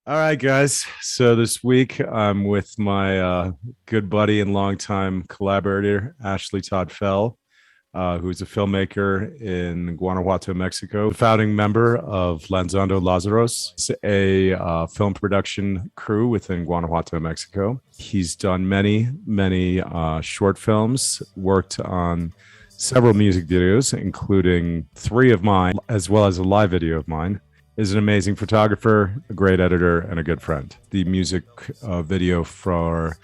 All right, guys. So this week I'm with my good buddy and longtime collaborator, Ashley Todd Fell, who's a filmmaker in Guanajuato, Mexico, the founding member of Lanzando Lazaros. It's a film production crew within Guanajuato, Mexico. He's done many short films, worked on several music videos, including three of mine, as well as a live video of mine. Is an amazing photographer, a great editor, and a good friend. The music video for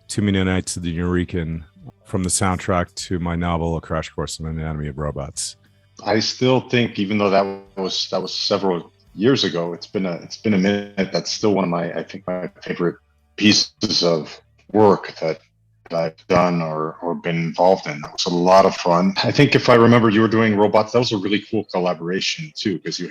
Too Many Nights of the Eurekan, from the soundtrack to my novel, A Crash Course in Anatomy of Robots. I still think, even though that was several years ago, it's been a minute. That's still one of my favorite pieces of work that I've done or been involved in. That was a lot of fun. I think if I remember, you were doing robots. That was a really cool collaboration too, because you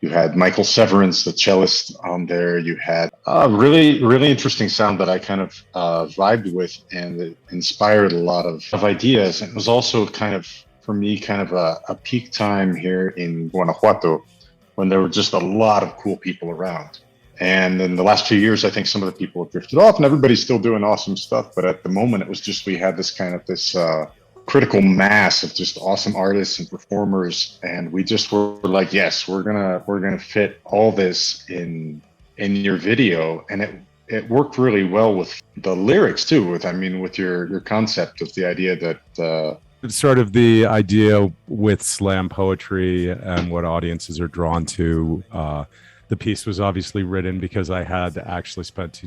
had Michael Severance, the cellist, on there. You had a really interesting sound that I kind of vibed with, and it inspired a lot of ideas. And it was also kind of, for me, kind of a peak time here in Guanajuato when there were just a lot of cool people around. And in the last few years, I think some of the people have drifted off and everybody's still doing awesome stuff. But at the moment, it was just, we had this critical mass of just awesome artists and performers, and we just were like, yes, we're gonna fit all this in your video. And it worked really well with the lyrics too, with your concept of the idea that It's sort of the idea with slam poetry and what audiences are drawn to. The piece was obviously written because I had actually spent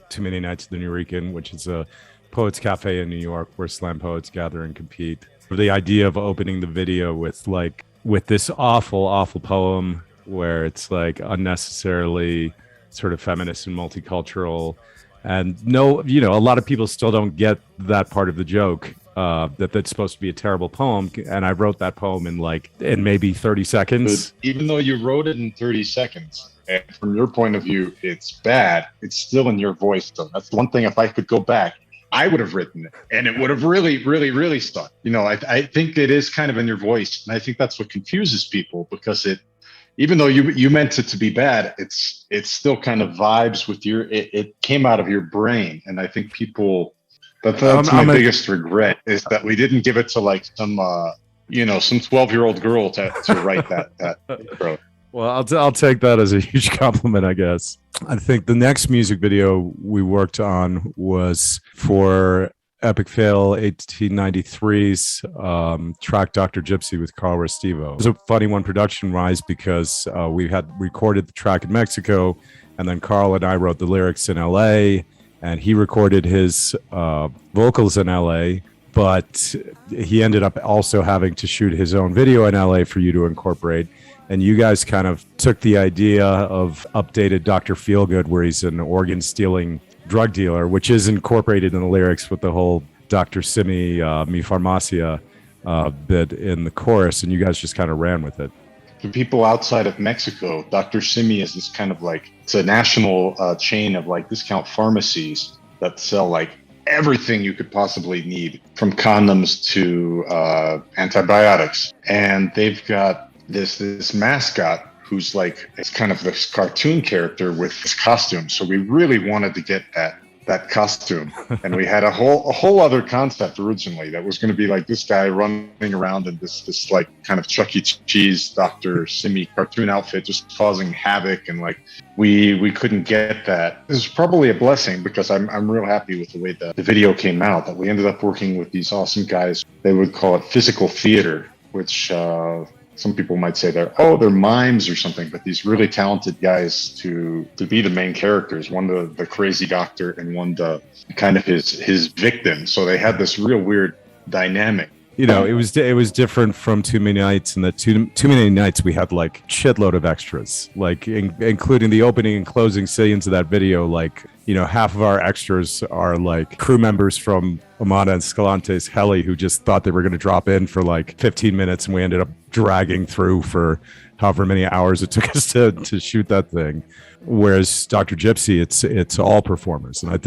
too many nights at the Eurekan, which is a Poets Cafe in New York where slam poets gather and compete. The idea of opening the video with this awful poem where it's like unnecessarily sort of feminist and multicultural, and a lot of people still don't get that part of the joke, that's supposed to be a terrible poem. And I wrote that poem in maybe 30 seconds. Even though you wrote it in 30 seconds, and from your point of view, it's bad, it's still in your voice. So that's one thing, if I could go back, I would have written it, and it would have really stuck. I think it is kind of in your voice, and I think that's what confuses people, because even though you meant it to be bad, it's still kind of vibes with it came out of your brain. And I think people, that's my biggest regret, is that we didn't give it to some 12-year-old girl to write that intro. Well, I'll take that as a huge compliment, I guess. I think the next music video we worked on was for Epic Fail 1893's track Dr. Gypsy with Carl Restivo. It was a funny one production-wise because we had recorded the track in Mexico, and then Carl and I wrote the lyrics in LA, and he recorded his vocals in LA, but he ended up also having to shoot his own video in LA for you to incorporate. And you guys kind of took the idea of updated Dr. Feelgood, where he's an organ-stealing drug dealer, which is incorporated in the lyrics with the whole Dr. Simi, Mi Farmacia bit in the chorus, and you guys just kind of ran with it. For people outside of Mexico, Dr. Simi is this kind of it's a national chain of discount pharmacies that sell everything you could possibly need, from condoms to antibiotics. And they've got this mascot who's it's kind of this cartoon character with this costume. So we really wanted to get that costume, and we had a whole other concept originally that was going to be this guy running around in this kind of Chuck E. Cheese Dr. Simi cartoon outfit, just causing havoc, and we couldn't get that. This is probably a blessing, because I'm real happy with the way the video came out, that we ended up working with these awesome guys. They would call it physical theater, which some people might say they're mimes or something, but these really talented guys to be the main characters, one the crazy doctor and one the kind of his victim. So they had this real weird dynamic. It was different from Too Many Nights, and the too many nights we had shitload of extras, including the opening and closing scenes of that video. Half of our extras are crew members from Amanda and Scalante's heli who just thought they were going to drop in for 15 minutes, and we ended up dragging through for however many hours it took us to shoot that thing. Whereas Dr. Gypsy, it's all performers, and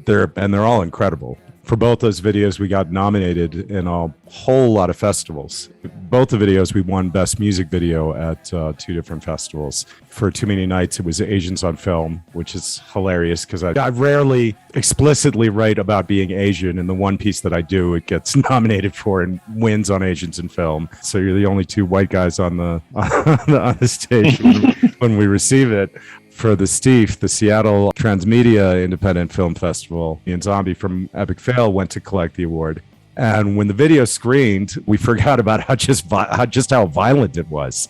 they're all incredible. For both those videos, we got nominated in a whole lot of festivals. Both the videos, we won Best Music Video at 2 different festivals. For Too Many Nights, it was Asians on Film, which is hilarious because I rarely explicitly write about being Asian. And the one piece that I do, it gets nominated for and wins on Asians in Film. So you're the only 2 white guys on the on the stage when we receive it. For the STEEF, the Seattle Transmedia Independent Film Festival, Ian Zombie from Epic Fail went to collect the award. And when the video screened, we forgot about how violent it was.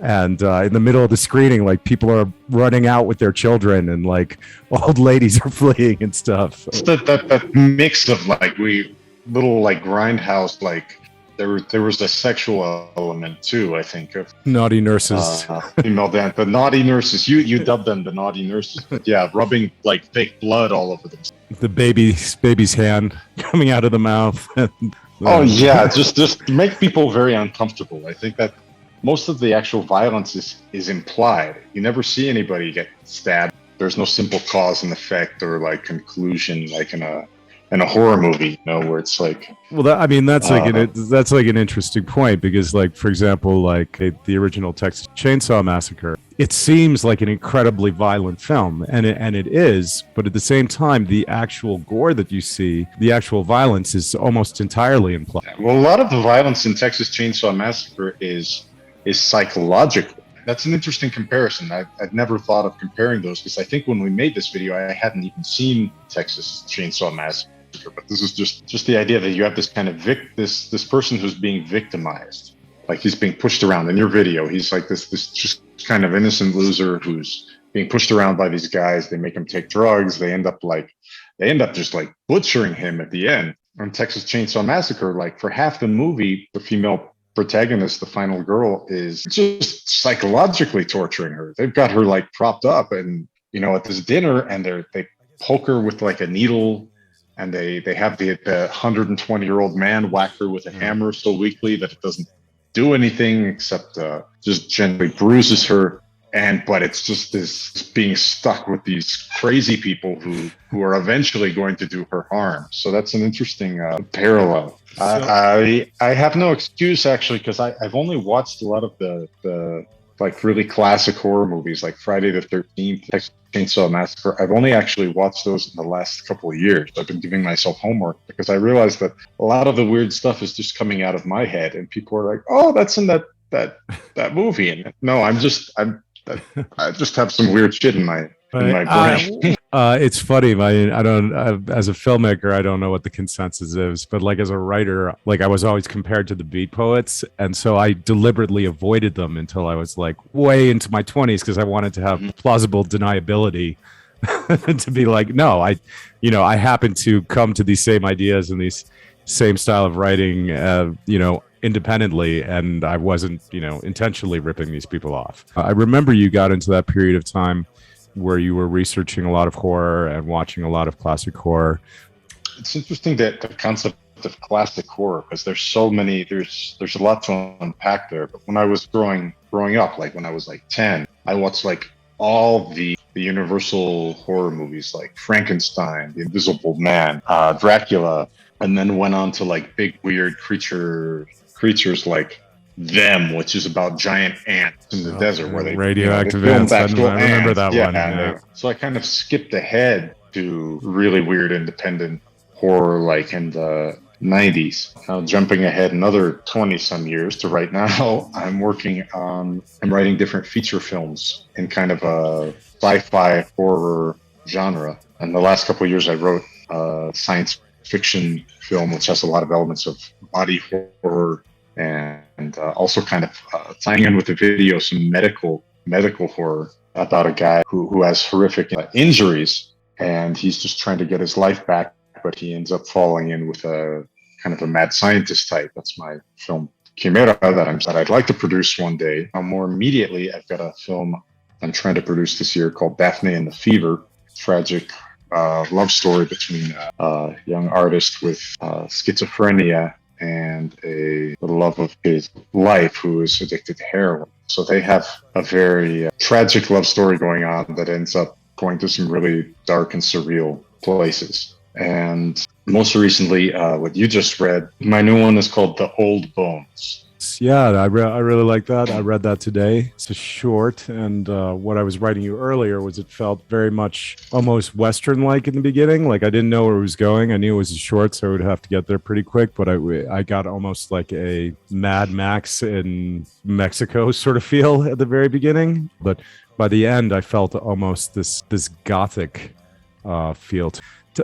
And in the middle of the screening, like people are running out with their children and like old ladies are fleeing and stuff. It's that mix of like little like grindhouse, like there was a sexual element too, I think, of naughty nurses. Female dance, the naughty nurses. You dubbed them the naughty nurses, but yeah, rubbing like fake blood all over them. The baby's hand coming out of the mouth. Oh yeah, just to make people very uncomfortable. I think that most of the actual violence is implied. You never see anybody get stabbed. There's no simple cause and effect or like conclusion, like in a horror movie, you know, where it's like, well, that's like an interesting point because, like, for example, like the original Texas Chainsaw Massacre, it seems like an incredibly violent film, and it is, but at the same time, the actual gore that you see, the actual violence is almost entirely implied. Well, a lot of the violence in Texas Chainsaw Massacre is psychological. That's an interesting comparison. I'd never thought of comparing those because I think when we made this video, I hadn't even seen Texas Chainsaw Massacre. But this is just the idea that you have this kind of this person who's being victimized, like he's being pushed around in your video. He's like this just kind of innocent loser who's being pushed around by these guys. They make him take drugs. They end up just like butchering him at the end. On Texas Chainsaw Massacre, like for half the movie, the female protagonist, the final girl, is just psychologically torturing her. They've got her like propped up and, you know, at this dinner, and they poke her with like a needle, and they have the 120-year-old man whack her with a hammer so weakly that it doesn't do anything except just gently bruises her. But it's just this being stuck with these crazy people who are eventually going to do her harm. So that's an interesting parallel. I have no excuse actually, because I've only watched a lot of the like really classic horror movies like Friday the 13th, Texas Chainsaw Massacre. I've only actually watched those in the last couple of years. I've been giving myself homework because I realized that a lot of the weird stuff is just coming out of my head, and people are like, "Oh, that's in that movie." And no, I just have some weird shit in my brain. It's funny. As a filmmaker, I don't know what the consensus is, but like as a writer, like I was always compared to the beat poets, and so I deliberately avoided them until I was like way into my 20s because I wanted to have plausible deniability to be like, no, I happen to come to these same ideas and these same style of writing, independently, and I wasn't, intentionally ripping these people off. I remember you got into that period of time where you were researching a lot of horror and watching a lot of classic horror. It's interesting that the concept of classic horror, because there's so many, there's a lot to unpack there. But when I was growing up, like when I was like 10, I watched like all the Universal horror movies, like Frankenstein, The Invisible Man, Dracula, and then went on to like big weird creatures like Them, which is about giant ants in the desert where they radioactive ants. I remember that one. Yeah. So I kind of skipped ahead to really weird independent horror like in the 90s. Now jumping ahead another 20 some years to right now, I'm writing different feature films in kind of a sci-fi horror genre. And the last couple of years I wrote a science fiction film which has a lot of elements of body horror and also kind of tying in with the video some medical horror about a guy who has horrific injuries, and he's just trying to get his life back, but he ends up falling in with a kind of a mad scientist type. That's my film Chimera that I'd like to produce one day. More immediately, I've got a film I'm trying to produce this year called Daphne and the Fever, tragic love story between a young artist with schizophrenia and the love of his life who is addicted to heroin. So they have a very tragic love story going on that ends up going to some really dark and surreal places. And most recently, what you just read, my new one is called The Old Bones. Yeah, I really like that. I read that today. It's a short, and what I was writing you earlier was it felt very much almost Western-like in the beginning. Like I didn't know where it was going. I knew it was a short, so I would have to get there pretty quick. But I got almost like a Mad Max in Mexico sort of feel at the very beginning. But by the end, I felt almost this gothic feel,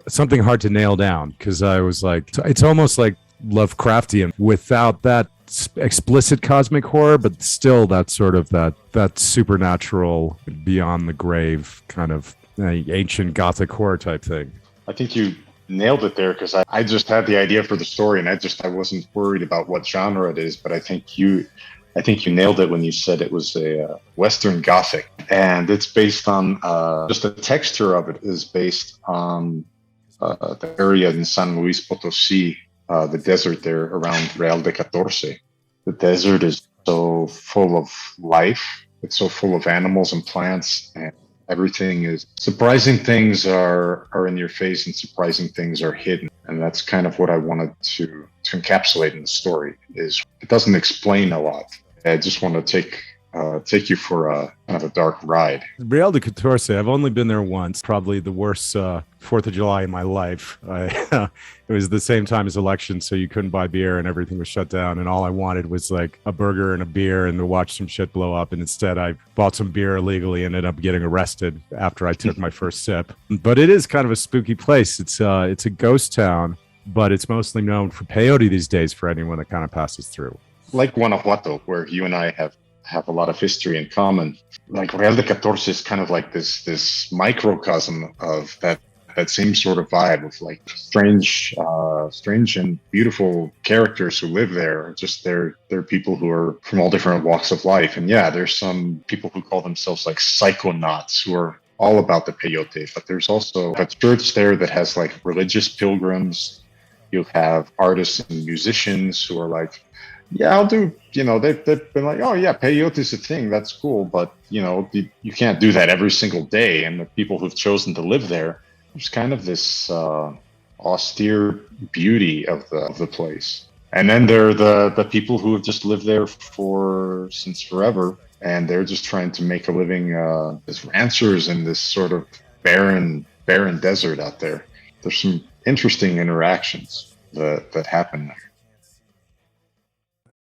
something hard to nail down because I was like, it's almost like Lovecraftian without that explicit cosmic horror, but still that sort of that supernatural, beyond the grave kind of ancient gothic horror type thing. I think you nailed it there because I just had the idea for the story and I wasn't worried about what genre it is, but I think you nailed it when you said it was a Western Gothic, and it's based on just the texture of it is based on the area in San Luis Potosi, the desert there around Real De Catorce. The desert is so full of life. It's so full of animals and plants, and everything is surprising things are in your face and surprising things are hidden. And that's kind of what I wanted to encapsulate in the story. Is it doesn't explain a lot. I just want to take you for a kind of a dark ride. Real De Catorce, I've only been there once, probably the worst 4th of July in my life. It was the same time as election, so you couldn't buy beer and everything was shut down. And all I wanted was like a burger and a beer and to watch some shit blow up. And instead, I bought some beer illegally and ended up getting arrested after I took my first sip. But it is kind of a spooky place. It's a ghost town, but it's mostly known for peyote these days for anyone that kind of passes through. Like Guanajuato, where you and I have a lot of history in common. Like Real de Catorce is kind of like this microcosm of that same sort of vibe of like strange and beautiful characters who live there. Just they're people who are from all different walks of life. And yeah, there's some people who call themselves like psychonauts who are all about the peyote, but there's also a church there that has like religious pilgrims. You have artists and musicians who are like, yeah, I'll do, they've been like, oh yeah, peyote is a thing. That's cool. But, you can't do that every single day. And the people who've chosen to live there, there's kind of this austere beauty of the place. And then there are the people who have just lived there since forever. And they're just trying to make a living as ranchers in this sort of barren desert out there. There's some interesting interactions that happen there.